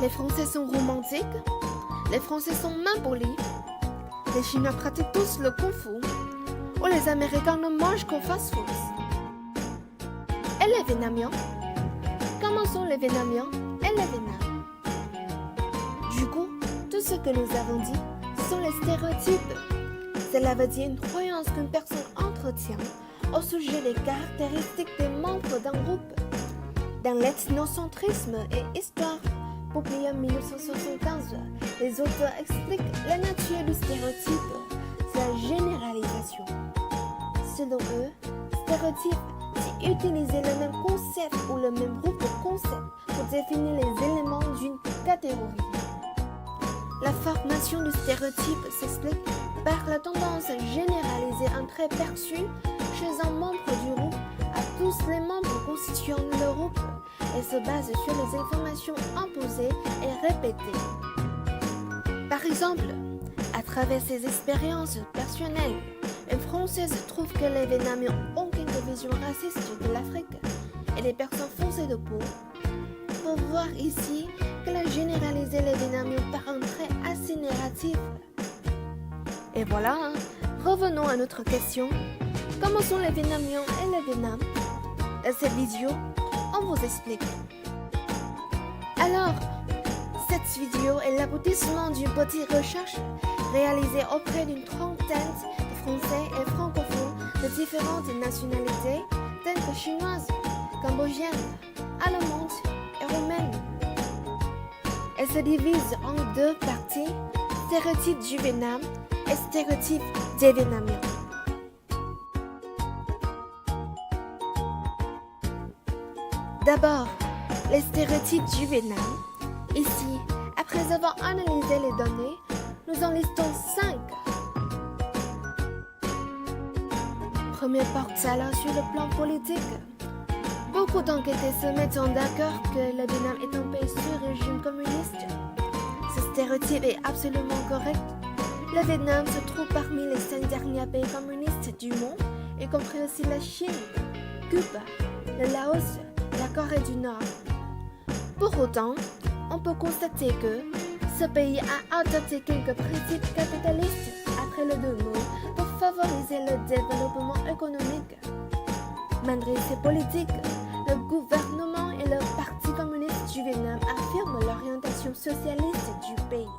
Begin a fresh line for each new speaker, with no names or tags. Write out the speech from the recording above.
Les Français sont romantiques. Les Français sont mains polies. Les Chinois pratiquent tous le kung-fu. Ou les Américains ne mangent qu'au fast-food. Et les Vietnamiens? Comment sont les Vietnamiens et les Vietnam? Du coup, tout ce que nous avons dit sont les stéréotypes. Cela veut dire une croyance qu'une personne entretient au sujet des caractéristiques des membres d'un groupe. Dans l'ethnocentrisme et histoire publiée en 1975, les auteurs expliquent la nature du stéréotype, sa généralisation. Selon eux, stéréotype, c'est utiliser le même concept ou le même groupe de concepts pour définir les éléments d'une catégorie. La formation du stéréotype s'explique par la tendance à généraliser un trait perçu chez un membre du groupe à tous les membres constituant le groupe et se base sur les informations imposées et répétées. Par exemple, à travers ses expériences personnelles, une Française trouve que les Vietnamiens ont une vision raciste de l'Afrique et les personnes foncées de peau. Pour voir ici qu'elle a généralisé les Vietnamiens par un trait assez négatif. Et voilà, revenons à notre question. Comment sont les Vietnamiens et le Vietnam? Dans cette vidéo, on vous explique. Alors, cette vidéo est l'aboutissement d'une petite recherche réalisée auprès d'une trentaine de Français et francophones de différentes nationalités, telles que chinoises, cambodgiennes, allemandes et roumaines. Elle se divise en deux parties, stéréotypes du Vietnam et stéréotypes des Vietnamiens. D'abord, les stéréotypes du Vietnam. Ici, après avoir analysé les données, nous en listons 5. Premier porte-alors sur le plan politique. Beaucoup d'enquêteurs se mettent d'accord que le Vietnam est un pays sous régime communiste. Ce stéréotype est absolument correct. Le Vietnam se trouve parmi les 5 derniers pays communistes du monde, y compris aussi la Chine, Cuba, le Laos, la Corée du Nord. Pour autant, on peut constater que ce pays a adopté quelques principes capitalistes après le deux mondes pour favoriser le développement économique. Malgré ces politiques, le gouvernement et le Parti communiste du Vietnam affirment l'orientation socialiste du pays.